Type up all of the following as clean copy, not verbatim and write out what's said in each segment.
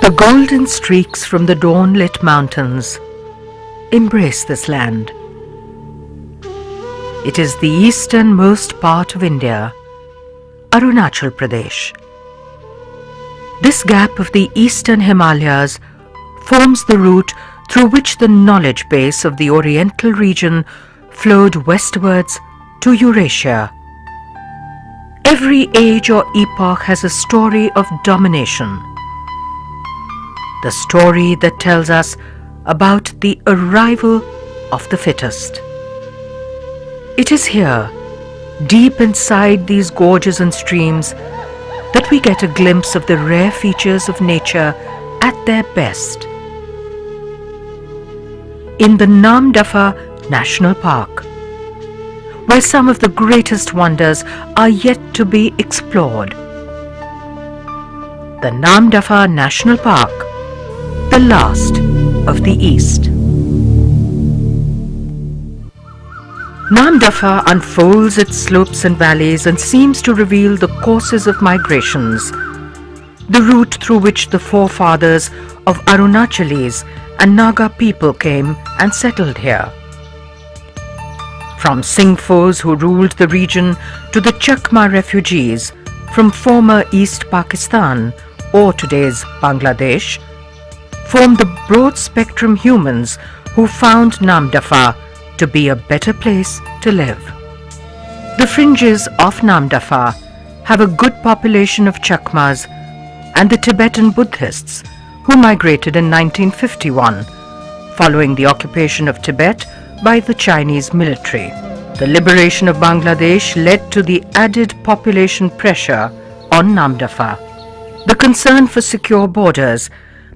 The golden streaks from the dawn-lit mountains embrace this land. It is the easternmost part of India, Arunachal Pradesh. This gap of the eastern Himalayas forms the route through which the knowledge base of the oriental region flowed westwards to Eurasia. Every age or epoch has a story of domination. The story that tells us about the arrival of the fittest. It is here, deep inside these gorges and streams, that we get a glimpse of the rare features of nature at their best. In the Namdapha National Park, where some of the greatest wonders are yet to be explored. The Namdapha National Park, the last of the East. Namdapha unfolds its slopes and valleys and seems to reveal the courses of migrations, the route through which the forefathers of Arunachalis and Naga people came and settled here. From Singhphos who ruled the region to the Chakma refugees from former East Pakistan or today's Bangladesh, form the broad-spectrum humans who found Namdapha to be a better place to live. The fringes of Namdapha have a good population of Chakmas and the Tibetan Buddhists who migrated in 1951 following the occupation of Tibet by the Chinese military. The liberation of Bangladesh led to the added population pressure on Namdapha. The concern for secure borders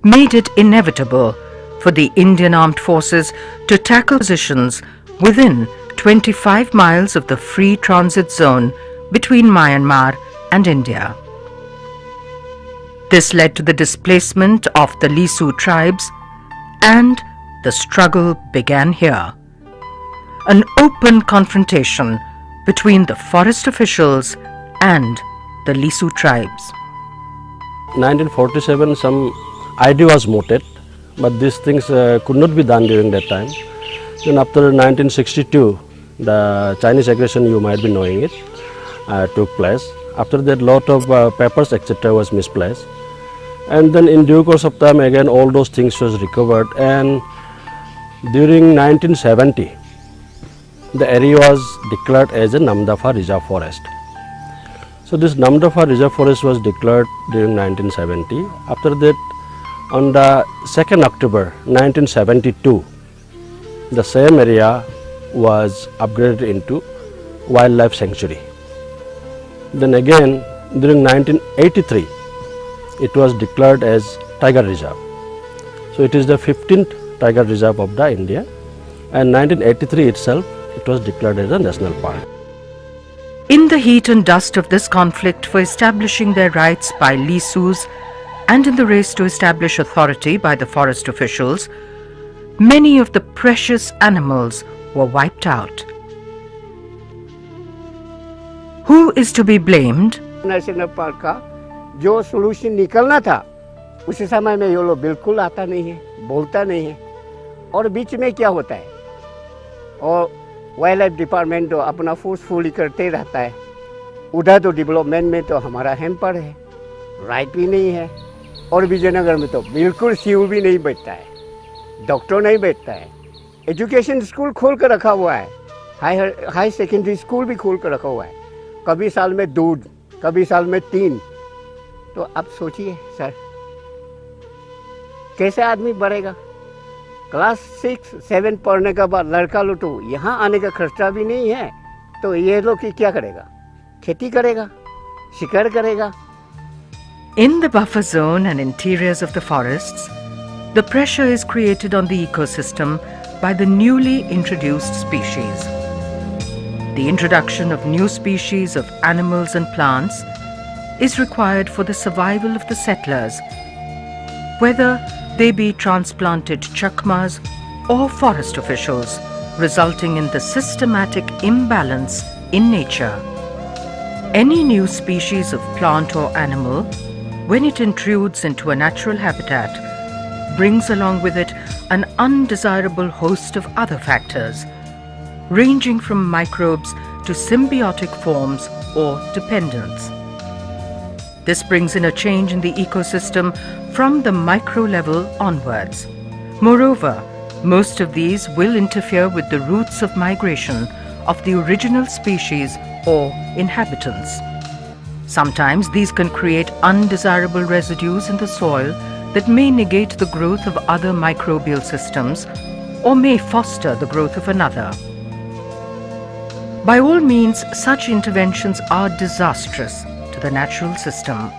made it inevitable for the Indian Armed Forces to tackle positions within 25 miles of the free transit zone between Myanmar and India. This led to the displacement of the Lisu tribes, and the struggle began here. An open confrontation between the forest officials and the Lisu tribes. 1947, some idea was mooted, but these things could not be done during that time. Then after 1962, the Chinese aggression, you might be knowing it, took place. After that, lot of papers etc. was misplaced, and then in due course of time again all those things was recovered, and during 1970 the area was declared as a Namdapha Reserve Forest. So this Namdapha Reserve Forest was declared during 1970. After that, on the 2nd October 1972, the same area was upgraded into wildlife sanctuary. Then again during 1983, it was declared as Tiger Reserve. So it is the 15th Tiger Reserve of the India, and 1983 itself it was declared as a national park. In the heat and dust of this conflict for establishing their rights by Lisus and in the race to establish authority by the forest officials, many of the precious animals were wiped out. Who is to be blamed? National park का जो solution निकलना था उस समय में ये लोग बिल्कुल आता नहीं है, बोलता नहीं है, और बीच में क्या होता है, और वाइल्ड लाइफ डिपार्टमेंट तो अपना फोर्सफुली करते रहता है, उधर तो डेवलपमेंट में तो हमारा हैम्पर है, राइट भी नहीं है, और विजयनगर में तो बिल्कुल सीयू भी नहीं बैठता है, डॉक्टर नहीं बैठता है, एजुकेशन स्कूल खोल कर रखा हुआ है, हाई सेकेंडरी स्कूल भी खोल कर रखा हुआ है, कभी साल में 2, कभी साल में 3, तो आप सोचिए सर कैसे आदमी बढ़ेगा। क्लास 6-7 पढ़ने के बाद लड़का लोग तो यहाँ आने का खर्चा भी नहीं है, तो ये लोग क्या करेगा, खेती करेगा, शिकार करेगा। In the buffer zone and interiors of the forests, the pressure is created on the ecosystem by the newly introduced species. The introduction of new species of animals and plants is required for the survival of the settlers, whether they be transplanted Chakmas or forest officials, resulting in the systematic imbalance in nature. Any new species of plant or animal when it intrudes into a natural habitat, brings along with it an undesirable host of other factors, ranging from microbes to symbiotic forms or dependents. This brings in a change in the ecosystem from the micro level onwards. Moreover, most of these will interfere with the routes of migration of the original species or inhabitants. Sometimes these can create undesirable residues in the soil that may negate the growth of other microbial systems or may foster the growth of another. By all means, such interventions are disastrous to the natural system.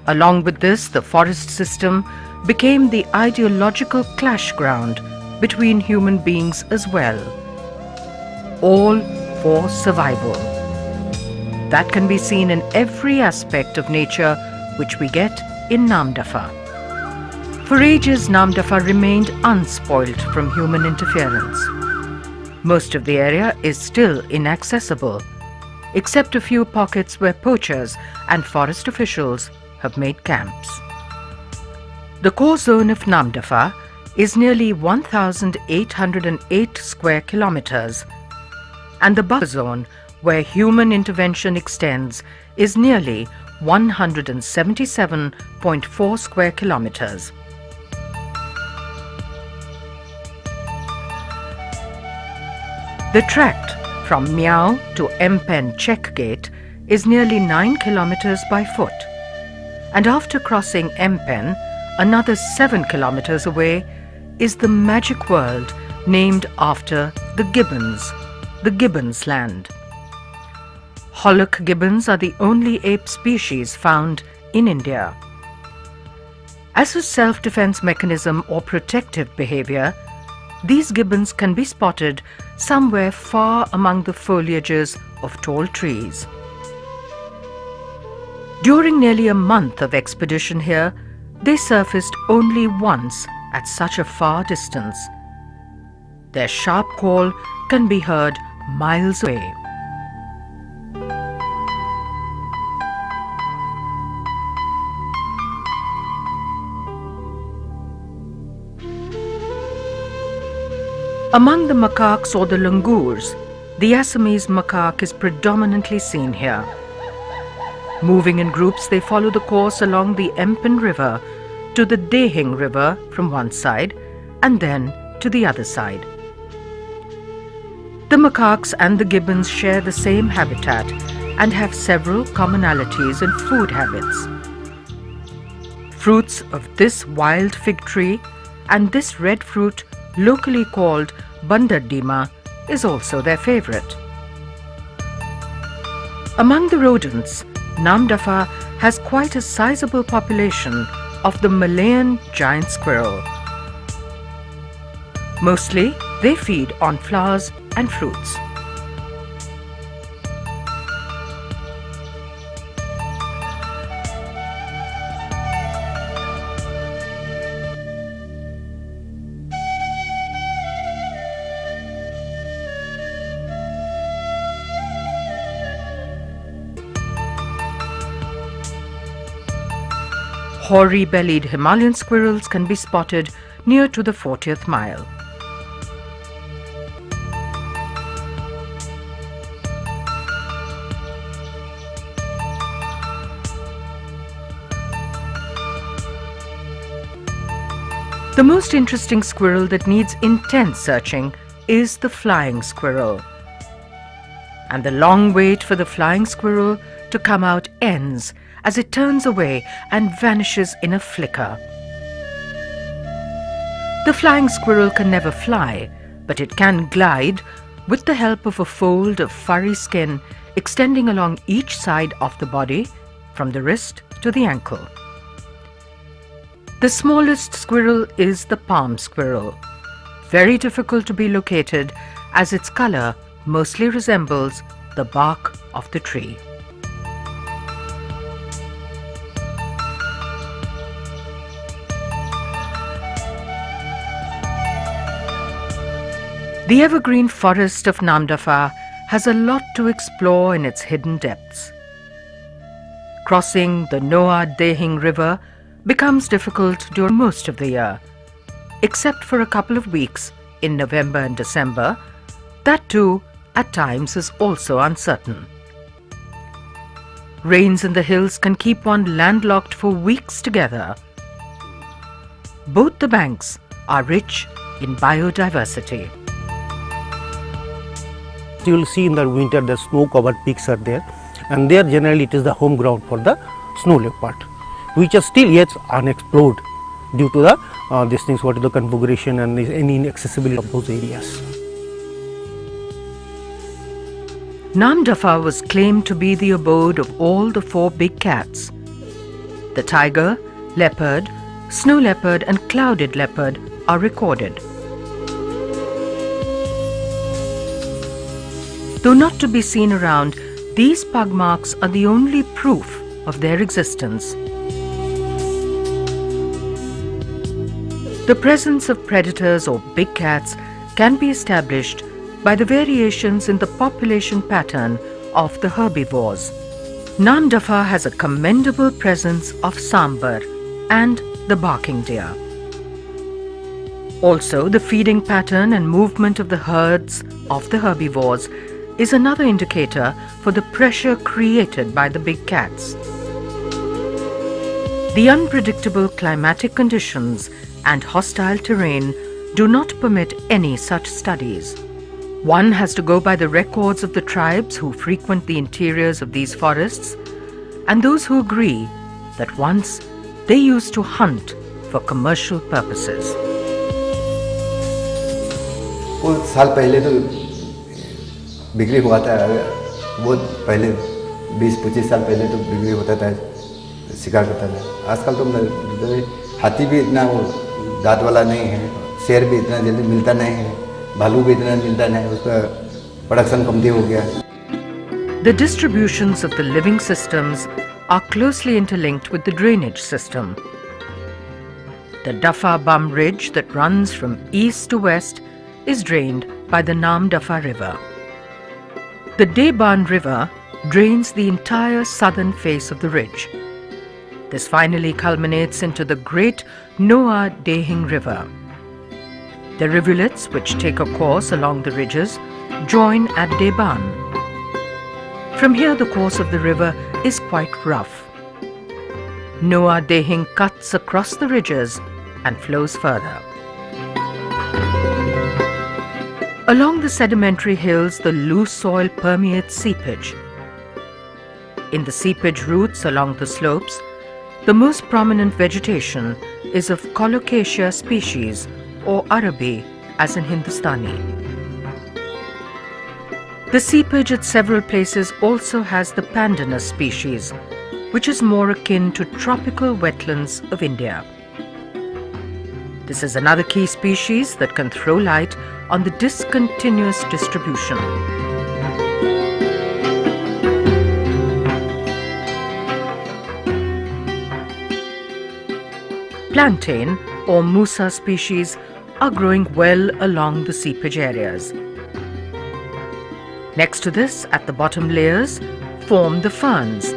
Along with this, the forest system became the ideological clash ground between human beings as well, all for survival. That can be seen in every aspect of nature which we get in Namdapha. For ages, Namdapha remained unspoilt from human interference. Most of the area is still inaccessible, except a few pockets where poachers and forest officials have made camps. The core zone of Namdapha is nearly 1,808 square kilometers, and the buffer zone where human intervention extends is nearly 177.4 square kilometers. The tract from Miao to Empen Czech Gate is nearly 9 kilometers by foot, and after crossing Empen, another 7 kilometers away is the magic world named after the gibbons land. Hollock gibbons are the only ape species found in India. As a self-defense mechanism or protective behavior, these gibbons can be spotted somewhere far among the foliages of tall trees. During nearly a month of expedition here, they surfaced only once at such a far distance. Their sharp call can be heard miles away. Among the macaques or the langurs, the Assamese macaque is predominantly seen here. Moving in groups, they follow the course along the Empen River to the Dehing River from one side and then to the other side. The macaques and the gibbons share the same habitat and have several commonalities in food habits. Fruits of this wild fig tree and this red fruit, locally called bandardima, is also their favorite. Among the rodents, Namdapha has quite a sizable population of the Malayan giant squirrel. Mostly, they feed on flowers and fruits. Hoary-bellied Himalayan squirrels can be spotted near to the 40th mile. The most interesting squirrel that needs intense searching is the flying squirrel. And the long wait for the flying squirrel to come out ends as it turns away and vanishes in a flicker. The flying squirrel can never fly, but it can glide with the help of a fold of furry skin extending along each side of the body from the wrist to the ankle. The smallest squirrel is the palm squirrel, very difficult to be located as its color mostly resembles the bark of the tree. The evergreen forest of Namdapha has a lot to explore in its hidden depths. Crossing the Nord Deutsche River becomes difficult during most of the year, except for a couple of weeks in November and December. That too, at times, is also uncertain. Rains in the hills can keep one landlocked for weeks together. Both the banks are rich in biodiversity. You will see in the winter the snow-covered peaks are there, and there generally it is the home ground for the snow leopard, which are still yet unexplored due to the these things, what is the configuration and any inaccessibility of those areas. Namdapha was claimed to be the abode of all the 4 big cats. The tiger, leopard, snow leopard and clouded leopard are recorded. Though not to be seen around, these pug marks are the only proof of their existence. The presence of predators or big cats can be established by the variations in the population pattern of the herbivores. Namdapha has a commendable presence of sambar and the barking deer. Also, the feeding pattern and movement of the herds of the herbivores is another indicator for the pressure created by the big cats. The unpredictable climatic conditions and hostile terrain do not permit any such studies. One has to go by the records of the tribes who frequent the interiors of these forests and those who agree that once they used to hunt for commercial purposes. कुछ साल पहले तो बिक्री हुआ था, बहुत पहले 20-25 साल पहले तो बिक्री होता था, शिकार करता था। आजकल तो हाथी भी इतना वो दांत वाला नहीं है, शेर भी इतना जल्दी मिलता नहीं है, भालू भी इतना मिलता नहीं है, उसका प्रोडक्शन कमती हो गया। The distributions of the living systems are closely interlinked with the drainage system. The Dapha Bum Ridge that runs from east to west is drained by the Namdapha River. The Deban River drains the entire southern face of the ridge. This finally culminates into the great Nord Deutsche River. The rivulets which take a course along the ridges join at Deban. From here the course of the river is quite rough. Nord Deutsche cuts across the ridges and flows further. Along the sedimentary hills, the loose soil permeates seepage. In the seepage routes along the slopes, the most prominent vegetation is of Colocasia species or Arabi as in Hindustani. The seepage at several places also has the pandanus species, which is more akin to tropical wetlands of India. This is another key species that can throw light on the discontinuous distribution. Plantain or Musa species are growing well along the seepage areas. Next to this, at the bottom layers, form the ferns.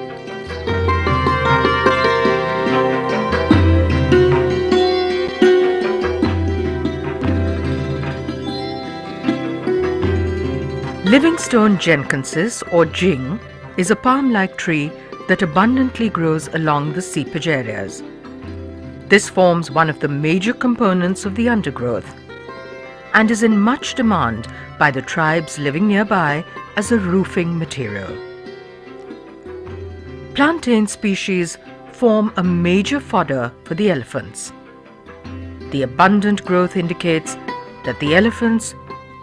Livingstone jenkinensis or jing is a palm-like tree that abundantly grows along the seepage areas. This forms one of the major components of the undergrowth and is in much demand by the tribes living nearby as a roofing material. Plantain species form a major fodder for the elephants. The abundant growth indicates that the elephants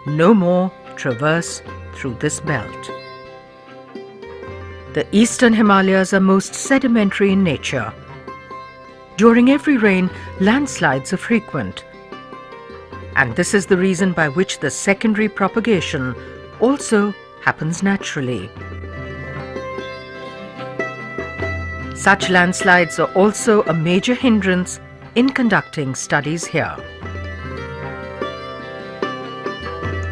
no more traverse through this belt. The eastern Himalayas are most sedimentary in nature. During every rain, landslides are frequent. And this is the reason by which the secondary propagation also happens naturally. Such landslides are also a major hindrance in conducting studies here.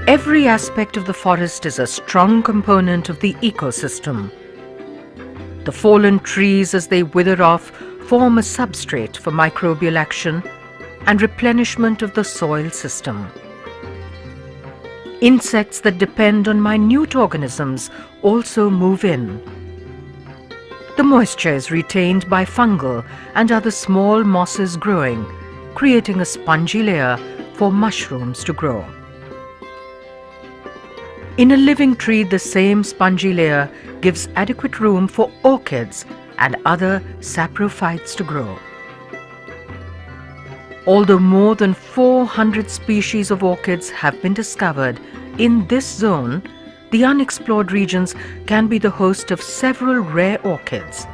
Every aspect of the forest is a strong component of the ecosystem. The fallen trees, as they wither off, form a substrate for microbial action and replenishment of the soil system. Insects that depend on minute organisms also move in. The moisture is retained by fungal and other small mosses growing, creating a spongy layer for mushrooms to grow. In a living tree, the same spongy layer gives adequate room for orchids and other saprophytes to grow. Although more than 400 species of orchids have been discovered in this zone, the unexplored regions can be the host of several rare orchids.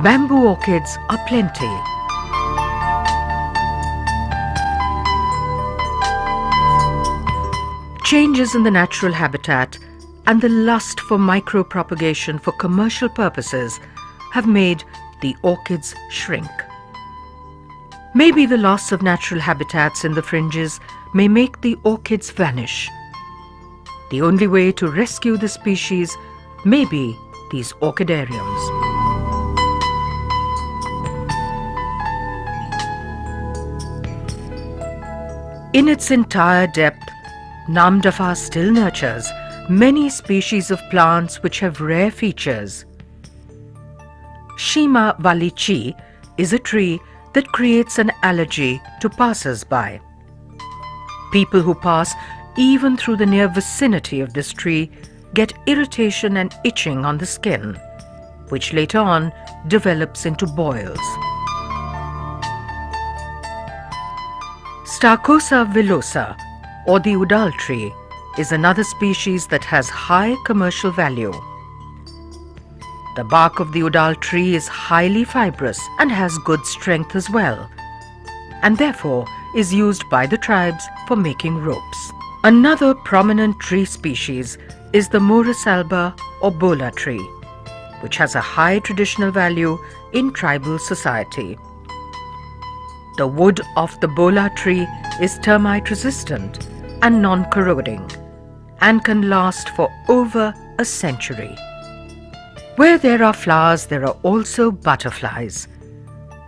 Bamboo orchids are plenty. Changes in the natural habitat and the lust for micropropagation for commercial purposes have made the orchids shrink. Maybe the loss of natural habitats in the fringes may make the orchids vanish. The only way to rescue the species may be these orchidariums. In its entire depth, Namdapha still nurtures many species of plants which have rare features. Shima Valichi is a tree that creates an allergy to passers-by. People who pass even through the near vicinity of this tree get irritation and itching on the skin, which later on develops into boils. Starcosa villosa, or the udal tree, is another species that has high commercial value. The bark of the udal tree is highly fibrous and has good strength as well, and therefore is used by the tribes for making ropes. Another prominent tree species is the Morasalba or bola tree, which has a high traditional value in tribal society. The wood of the bola tree is termite resistant and non-corroding and can last for over a century. Where there are flowers, there are also butterflies.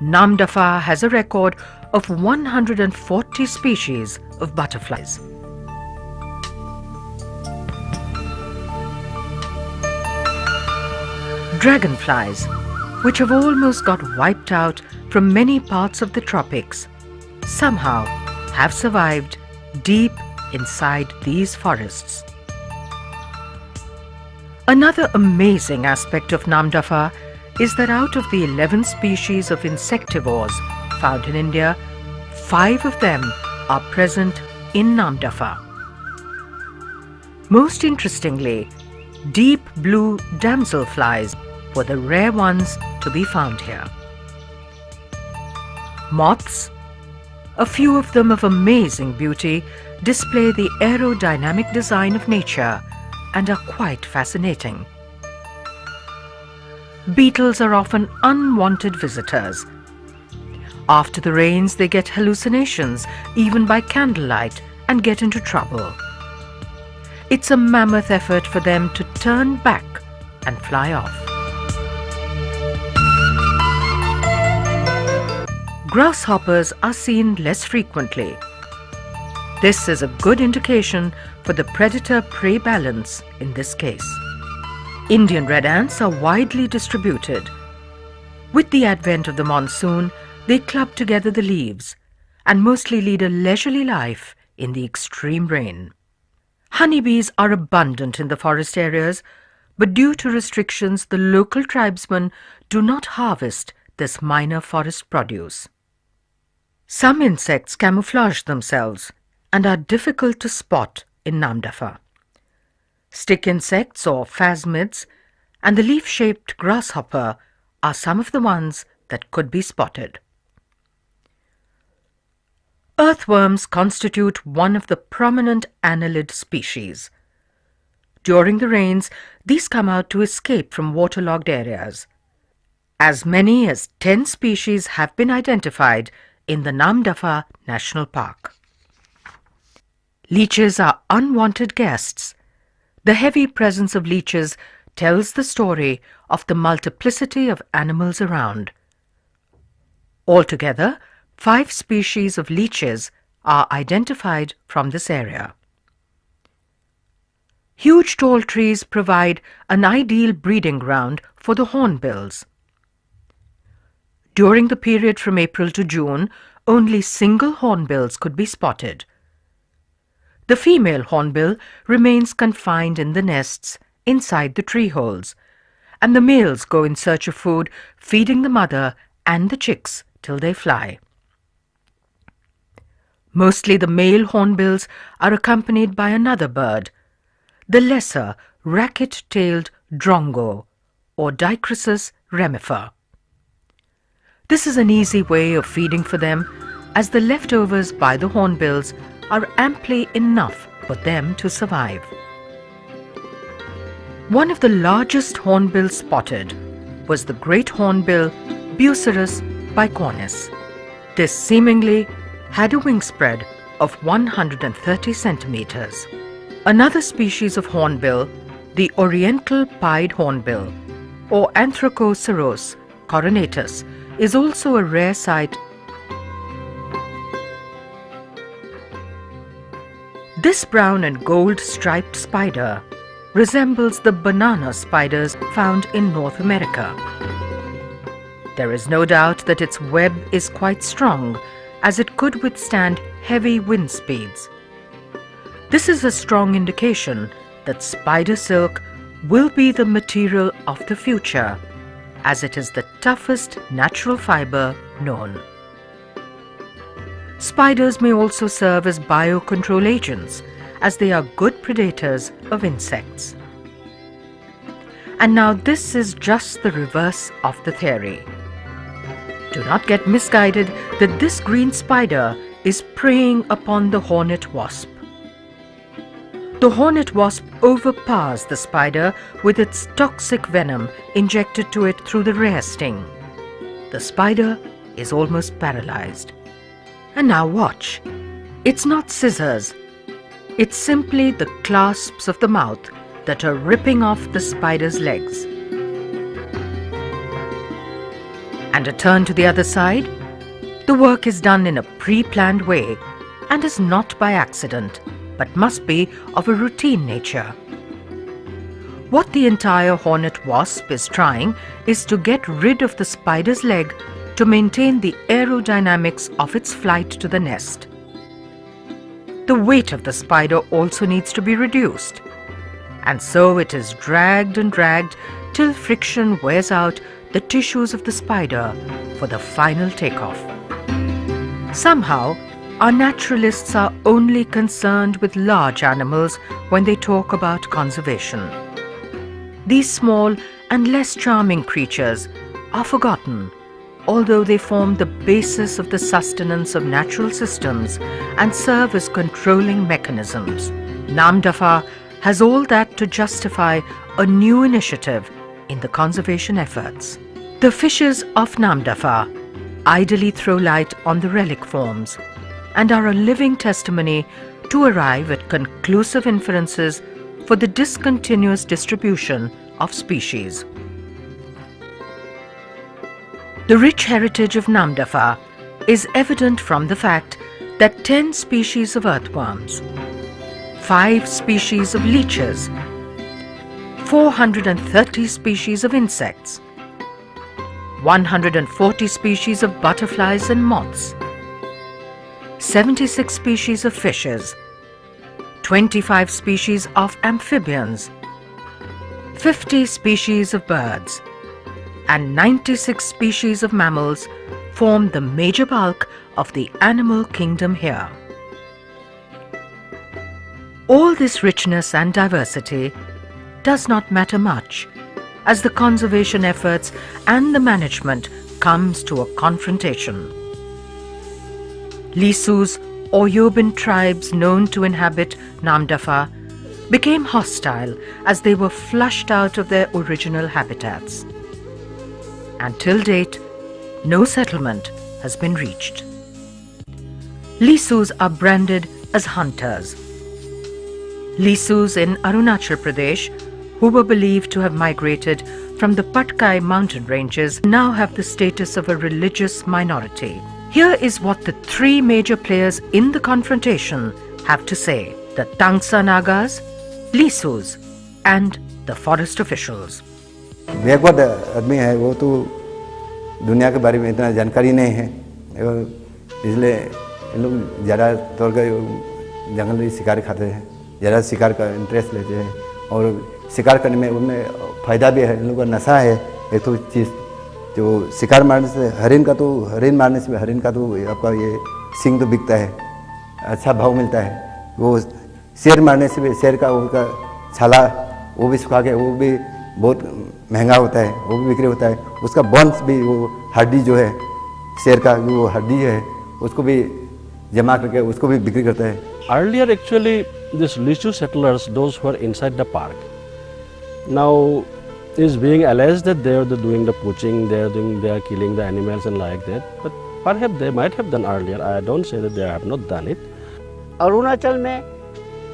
Namdapha has a record of 140 species of butterflies. Dragonflies, which have almost got wiped out from many parts of the tropics, somehow have survived deep inside these forests. Another amazing aspect of Namdapha is that out of the 11 species of insectivores found in India, 5 of them are present in Namdapha. Most interestingly, deep blue damselflies were the rare ones to be found here. Moths, a few of them of amazing beauty, display the aerodynamic design of nature and are quite fascinating. Beetles are often unwanted visitors. After the rains, they get hallucinations, even by candlelight, and get into trouble. It's a mammoth effort for them to turn back and fly off. Grasshoppers are seen less frequently. This is a good indication for the predator-prey balance in this case. Indian red ants are widely distributed. With the advent of the monsoon, they club together the leaves and mostly lead a leisurely life in the extreme rain. Honeybees are abundant in the forest areas, but due to restrictions, the local tribesmen do not harvest this minor forest produce. Some insects camouflage themselves and are difficult to spot in Namdapha. Stick insects or phasmids and the leaf-shaped grasshopper are some of the ones that could be spotted. Earthworms constitute one of the prominent annelid species. During the rains, these come out to escape from waterlogged areas. As many as 10 species have been identified in the Namdapha National Park. Leeches are unwanted guests. The heavy presence of leeches tells the story of the multiplicity of animals around. Altogether, 5 species of leeches are identified from this area. Huge tall trees provide an ideal breeding ground for the hornbills. During the period from April to June, only single hornbills could be spotted. The female hornbill remains confined in the nests inside the tree holes, and the males go in search of food, feeding the mother and the chicks till they fly. Mostly the male hornbills are accompanied by another bird, the lesser racket-tailed drongo or Dichrysus remifer. This is an easy way of feeding for them, as the leftovers by the hornbills are amply enough for them to survive. One of the largest hornbills spotted was the great hornbill Bucerus bicornis. This seemingly had a wingspread of 130 centimeters. Another species of hornbill, the oriental pied hornbill or Anthracoceros coronatus, is also a rare sight. This brown and gold striped spider resembles the banana spiders found in North America. There is no doubt that its web is quite strong, as it could withstand heavy wind speeds. This is a strong indication that spider silk will be the material of the future, as it is the toughest natural fiber known. Spiders may also serve as biocontrol agents, as they are good predators of insects. And now this is just the reverse of the theory. Do not get misguided that this green spider is preying upon the hornet wasp. The hornet wasp overpowers the spider with its toxic venom injected to it through the rare sting. The spider is almost paralyzed. And now watch. It's not scissors. It's simply the clasps of the mouth that are ripping off the spider's legs. And a turn to the other side. The work is done in a pre-planned way and is not by accident, but must be of a routine nature. What the entire hornet wasp is trying is to get rid of the spider's leg to maintain the aerodynamics of its flight to the nest. The weight of the spider also needs to be reduced, and so it is dragged and dragged till friction wears out the tissues of the spider for the final takeoff. Somehow, our naturalists are only concerned with large animals when they talk about conservation. These small and less charming creatures are forgotten, although they form the basis of the sustenance of natural systems and serve as controlling mechanisms. Namdapha has all that to justify a new initiative in the conservation efforts. The fishes of Namdapha idly throw light on the relic forms and are a living testimony to arrive at conclusive inferences for the discontinuous distribution of species. The rich heritage of Namdapha is evident from the fact that 10 species of earthworms, 5 species of leeches, 430 species of insects, 140 species of butterflies and moths, 76 species of fishes, 25 species of amphibians, 50 species of birds, and 96 species of mammals form the major bulk of the animal kingdom here. All this richness and diversity does not matter much as the conservation efforts and the management comes to a confrontation. Lisus or Yobin tribes known to inhabit Namdapha became hostile as they were flushed out of their original habitats. Until date, no settlement has been reached. Lisus are branded as hunters. Lisus in Arunachal Pradesh, who were believed to have migrated from the Patkai mountain ranges, now have the status of a religious minority. Here is what the three major players in the confrontation have to say: the Tangsa Nagas, Lisus, and the forest officials. Backward आदमी है, वो तो दुनिया के बारे में इतना जानकारी नहीं है, इसलिए इन लोग ज़्यादा तौर का जंगली शिकार खाते हैं, ज़्यादा शिकार का इंटरेस्ट लेते हैं और शिकार करने में उनमें फ़ायदा भी है। इन लोगों का नशा है एक तो चीज़, जो शिकार मारने से हरिन मारने से हरिन का तो आपका ये सींग तो बिकता है, अच्छा भाव मिलता है। वो शेर मारने से भी शेर का उनका छाला वो भी सुखा के वो भी बहुत महंगा होता है, वो भी बिक्री होता है। उसका बोन्स भी, वो हड्डी जो है शेर का, वो हड्डी है उसको भी जमा करके उसको भी बिक्री करता है। Earlier, actually, these Lisu settlers, those who are inside the park, now is being alleged that they are doing the poaching, they are killing the animals and like that. But perhaps they might have done earlier. I don't say that they have not done it. Arunachal में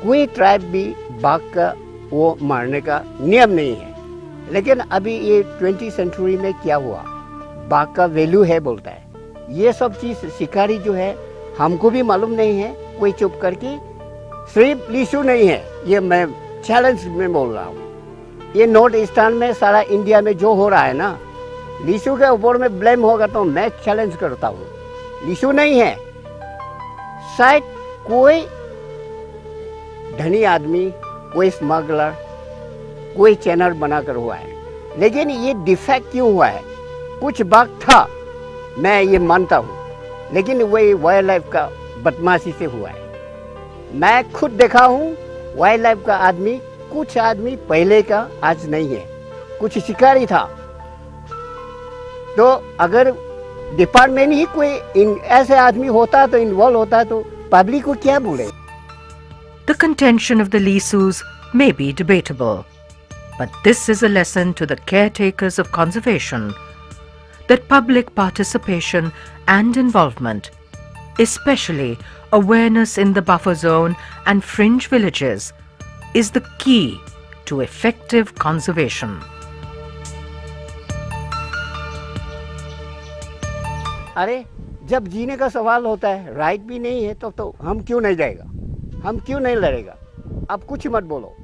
कोई tribe भी बाघ का वो मारने का नियम नहीं है, लेकिन अभी ये 20th सेंचुरी में क्या हुआ, बाघ का वैल्यू है बोलता है। ये सब चीज़ शिकारी जो है हमको भी मालूम नहीं है, कोई चुप करके सिर्फ लीसू नहीं है, ये मैं चैलेंज में बोल रहा हूँ। ये नॉर्थ ईस्टर्न में सारा इंडिया में जो हो रहा है ना, लीसू के ऊपर में ब्लेम होगा तो मैं चैलेंज करता हूँ, लीसू नहीं है। शायद कोई धनी आदमी, कोई स्मगलर, कोई चैनल बनाकर हुआ है, लेकिन ये डिफेक्ट क्यों हुआ है? कुछ बाघ था, मैं ये मानता हूँ, लेकिन वही वाइल्ड लाइफ का बदमाशी से हुआ है। मैं खुद देखा हूँ वाइल्ड लाइफ का आदमी, कुछ आदमी पहले का आज नहीं है, कुछ शिकारी था। तो अगर डिपार्टमेंट ही कोई ऐसे आदमी होता तो इन्वॉल्व होता तो पब्लिक को क्या बोले? The contention of the Lisus may be debatable, but this is a lesson to the caretakers of conservation that public participation and involvement, especially awareness in the buffer zone and fringe villages, is the key to effective conservation. अरे जब जीने का सवाल होता है, right भी नहीं है तो हम क्यों नहीं जाएगा, हम क्यों नहीं लड़ेगा? आप कुछ मत बोलो,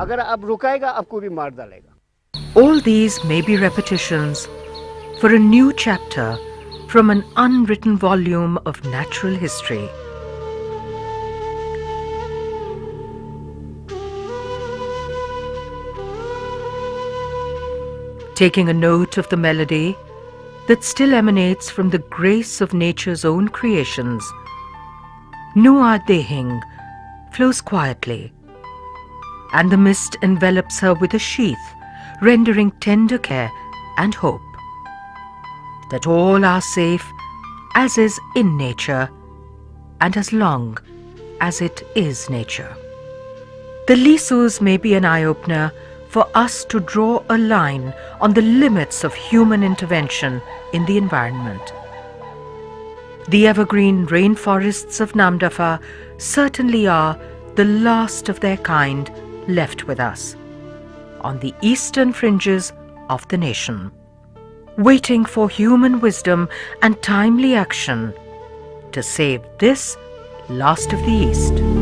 अगर आप रुकाएगा आपको भी मार डालेगा। All these may be repetitions for a new chapter from an unwritten volume of natural history. Taking a note of the melody that still emanates from the grace of nature's own creations, Nuar Dehing flows quietly, and the mist envelops her with a sheath, rendering tender care and hope that all are safe as is in nature and as long as it is nature. The Lisus may be an eye-opener for us to draw a line on the limits of human intervention in the environment. The evergreen rainforests of Namdapha certainly are the last of their kind left with us on the eastern fringes of the nation, waiting for human wisdom and timely action to save this last of the East.